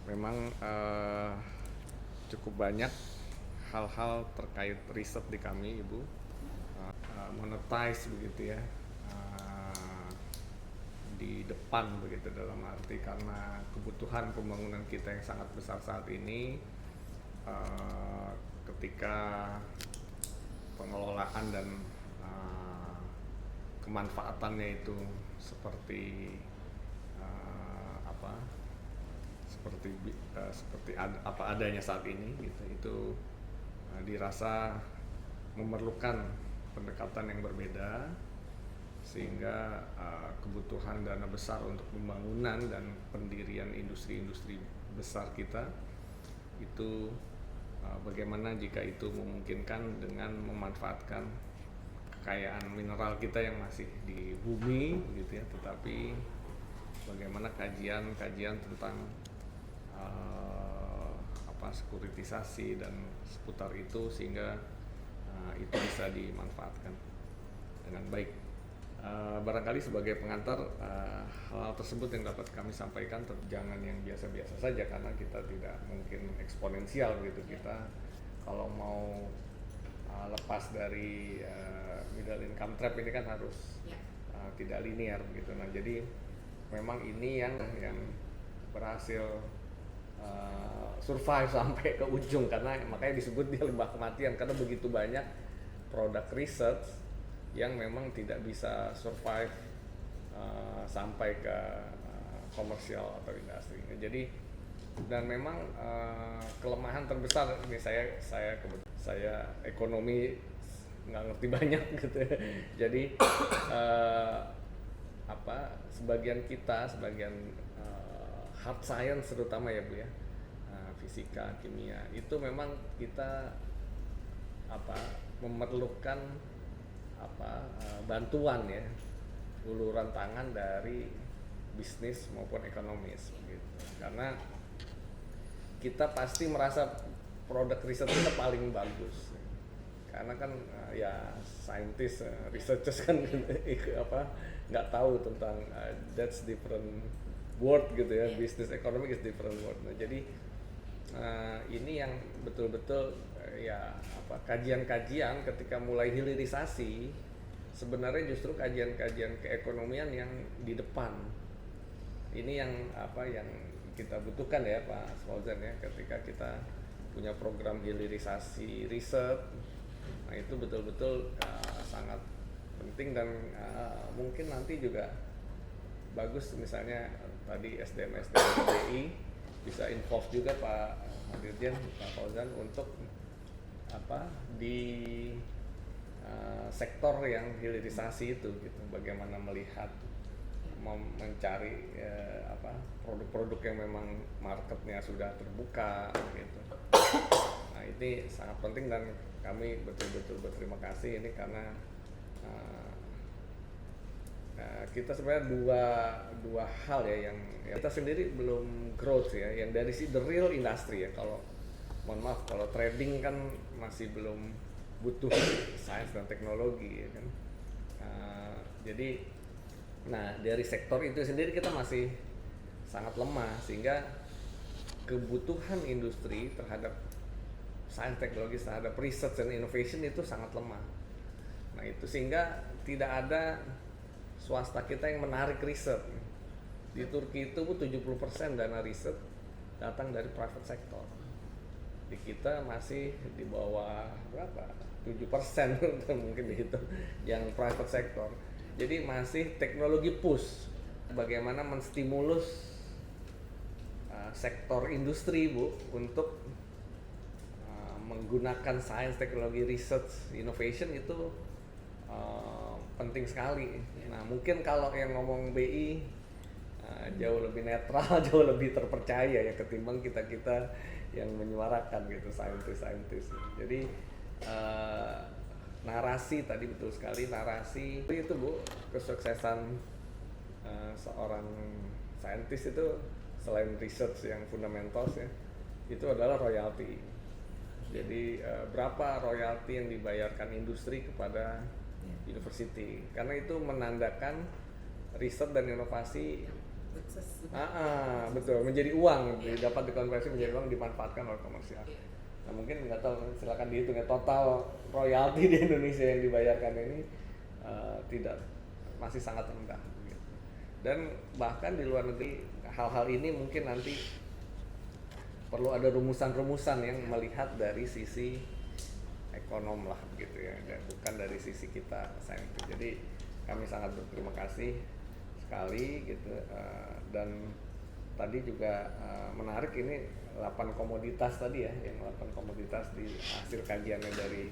memang cukup banyak hal-hal terkait riset di kami, Ibu. Monetize begitu ya, di depan begitu, dalam arti karena kebutuhan pembangunan kita yang sangat besar saat ini, ketika pengelolaan dan kemanfaatannya itu seperti apa adanya saat ini gitu, itu dirasa memerlukan pendekatan yang berbeda, sehingga kebutuhan dana besar untuk pembangunan dan pendirian industri-industri besar kita itu, bagaimana jika itu memungkinkan dengan memanfaatkan kekayaan mineral kita yang masih di bumi gitu ya, tetapi bagaimana kajian-kajian tentang sekuritisasi dan seputar itu, sehingga itu bisa dimanfaatkan dengan baik. Barangkali sebagai pengantar, hal tersebut yang dapat kami sampaikan, jangan yang biasa-biasa saja, karena kita tidak mungkin eksponensial gitu. Kita kalau mau lepas dari middle income trap ini kan harus tidak linear gitu. Nah, jadi memang ini yang berhasil survive sampai ke ujung, karena makanya disebut dia lembah kematian, karena begitu banyak produk research yang memang tidak bisa survive sampai ke komersial atau industri. Jadi, dan memang kelemahan terbesar ini, saya ekonomi nggak ngerti banyak gitu. Jadi sebagian hard science terutama ya Bu ya, fisika, kimia, itu memang kita memerlukan bantuan ya, uluran tangan dari bisnis maupun ekonomis gitu. Karena kita pasti merasa produk riset kita paling bagus, karena kan ya scientist, researchers kan nggak tahu tentang that's different word gitu ya, business economic is different word. Nah, jadi ini yang betul-betul kajian-kajian ketika mulai hilirisasi, sebenarnya justru kajian-kajian keekonomian yang di depan. Ini yang yang kita butuhkan ya Pak Fauzan ya, ketika kita punya program hilirisasi riset. Nah, itu betul-betul sangat penting, dan mungkin nanti juga bagus misalnya tadi SDM BI bisa involve juga Pak Dirjen, Pak Fauzan, untuk di sektor yang hilirisasi itu gitu, bagaimana melihat mencari produk-produk yang memang marketnya sudah terbuka gitu. Nah, ini sangat penting, dan kami betul-betul berterima kasih ini, karena kita sebenarnya dua hal ya yang kita sendiri belum growth ya, yang dari the real industry ya. Kalau mohon maaf, kalau trading kan masih belum butuh sains dan teknologi ya kan. Jadi dari sektor itu sendiri kita masih sangat lemah, sehingga kebutuhan industri terhadap sains teknologi, terhadap research and innovation itu sangat lemah. Nah, itu sehingga tidak ada swasta kita yang menarik riset. Di Turki itu 70% dana riset datang dari private sector. Di kita masih di bawah berapa? 7% mungkin itu yang private sector. Jadi masih teknologi push. Bagaimana menstimulus sektor industri Bu untuk menggunakan sains, teknologi, research, innovation itu penting sekali. Nah, mungkin kalau yang ngomong BI jauh lebih netral, jauh lebih terpercaya ya, ketimbang kita yang menyuarakan gitu, saintis. Jadi narasi tadi betul sekali, narasi itu Bu, kesuksesan seorang saintis itu selain research yang fundamentals ya, itu adalah royalti. Jadi berapa royalti yang dibayarkan industri kepada university, karena itu menandakan riset dan inovasi sukses. Betul, menjadi uang, dapat dikonversi menjadi uang, dimanfaatkan oleh komersial. Nah mungkin nggak tahu, silakan dihitung ya total royalti di Indonesia yang dibayarkan ini tidak, masih sangat rendah gitu. Dan bahkan di luar negeri hal-hal ini mungkin nanti perlu ada rumusan-rumusan yang melihat dari sisi ekonom lah gitu ya, dan bukan dari sisi kita saintis. Jadi kami sangat berterima kasih sekali gitu, dan tadi juga menarik ini 8 komoditas tadi ya, yang 8 komoditas di hasil kajiannya dari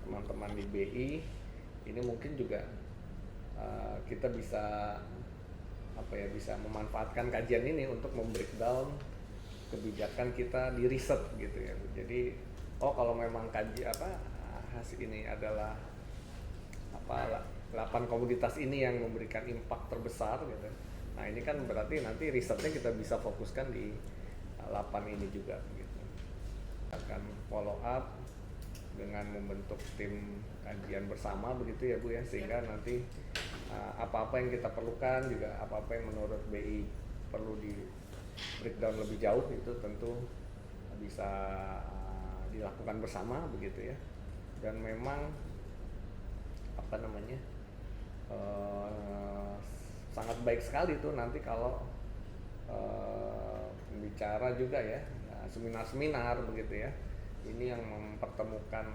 teman-teman di BI ini mungkin juga kita bisa bisa memanfaatkan kajian ini untuk membreakdown kebijakan kita di riset gitu ya. Jadi kalau memang hasil ini adalah 8 komoditas ini yang memberikan impact terbesar gitu. Nah ini kan berarti nanti risetnya kita bisa fokuskan di 8 ini juga gitu. Akan follow up dengan membentuk tim kajian bersama begitu ya Bu ya, sehingga nanti apa-apa yang kita perlukan, juga apa-apa yang menurut BI perlu di breakdown lebih jauh, itu tentu bisa dilakukan bersama begitu ya. Dan memang sangat baik sekali tuh nanti kalau bicara juga ya, seminar-seminar begitu ya, ini yang mempertemukan.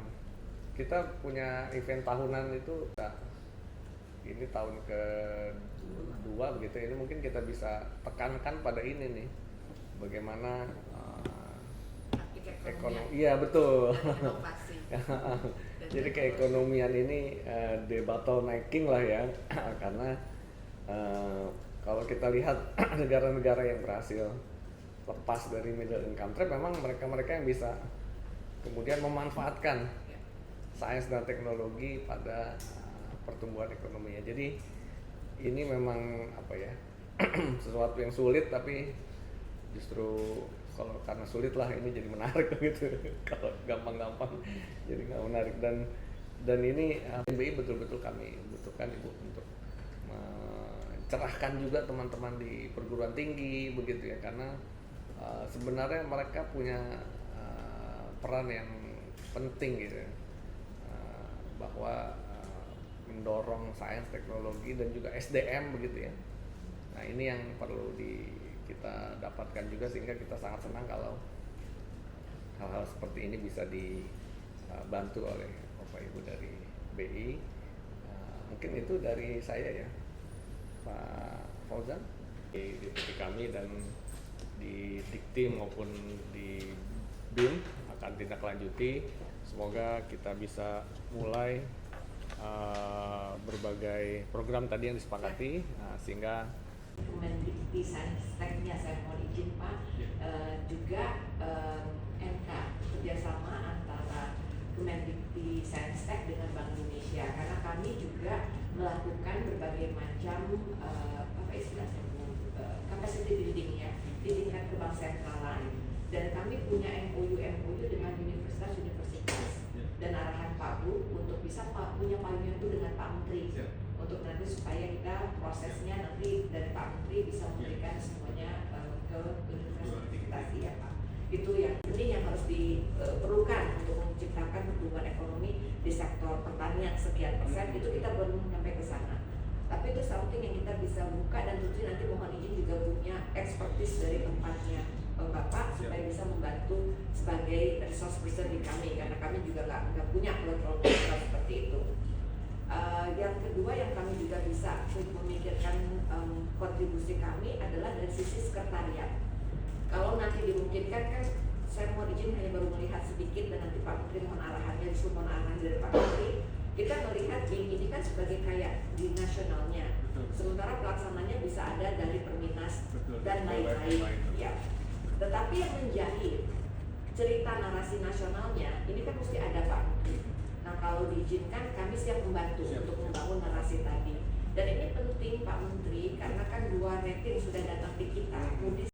Kita punya event tahunan itu, ini tahun ke-2 begitu, ini mungkin kita bisa tekankan pada ini nih, bagaimana ekonomi, iya betul. Jadi keekonomian ini debottlenecking lah ya, karena kalau kita lihat negara-negara yang berhasil lepas dari middle income trap, memang mereka yang bisa kemudian memanfaatkan sains dan teknologi pada pertumbuhan ekonominya. Jadi ini memang sesuatu yang sulit, tapi justru kalau karena sulit lah ini jadi menarik gitu. Kalau gampang-gampang jadi nggak menarik. Dan ini BI betul-betul kami butuhkan Ibu untuk mencerahkan juga teman-teman di perguruan tinggi begitu ya, karena sebenarnya mereka punya peran yang penting gitu ya, bahwa mendorong sains, teknologi, dan juga SDM begitu ya. Nah ini yang perlu kita dapatkan juga, sehingga kita sangat senang kalau hal-hal seperti ini bisa dibantu oleh Bapak Ibu dari BI. Mungkin itu dari saya ya, Pak Fauzan, di divisi kami dan di Dikti maupun di BIM akan tindak lanjuti. Semoga kita bisa mulai berbagai program tadi yang disepakati, sehingga Kemendikti Saintek-nya saya mohon izin Pak, juga MK, kerjasama antara Kemendikti Saintek dengan Bank Indonesia, karena kami juga melakukan berbagai macam capacity building ya di tingkat kebangsaan, dan kami punya MOU dengan universitas dan arahan Pak Bu untuk bisa punya payung itu dengan Pak Menteri, untuk nanti supaya kita prosesnya nanti dari Pak Menteri bisa memberikan semuanya ke universitas ya Pak. Itu yang penting yang harus diperlukan untuk menciptakan pertumbuhan ekonomi di sektor pertanian sekian persen, itu kita belum sampai ke sana. Tapi itu something yang kita bisa buka, dan tentu nanti mohon izin juga punya expertise dari tempatnya Bapak supaya bisa membantu sebagai resource person di kami, karena kami juga nggak punya kontrol seperti itu. Yang kedua yang kami juga bisa memikirkan kontribusi kami adalah dari sisi sekretariat. Kalau nanti dimungkinkan kan, saya mohon izin hanya baru melihat sedikit, dan nanti Pak Menteri mohon arahannya, disuruh mohon arahan dari Pak Menteri. Kita melihat BIM ini kan sebagai kayak di nasionalnya, sementara pelaksananya bisa ada dari Perminas dan lain-lain ya. Tetapi yang menjahit cerita narasi nasionalnya ini kan mesti ada Pak Menteri. Nah kalau diizinkan kami siap membantu untuk membangun narasi tadi. Dan ini penting Pak Menteri, karena kan 2 rating sudah datang di kita.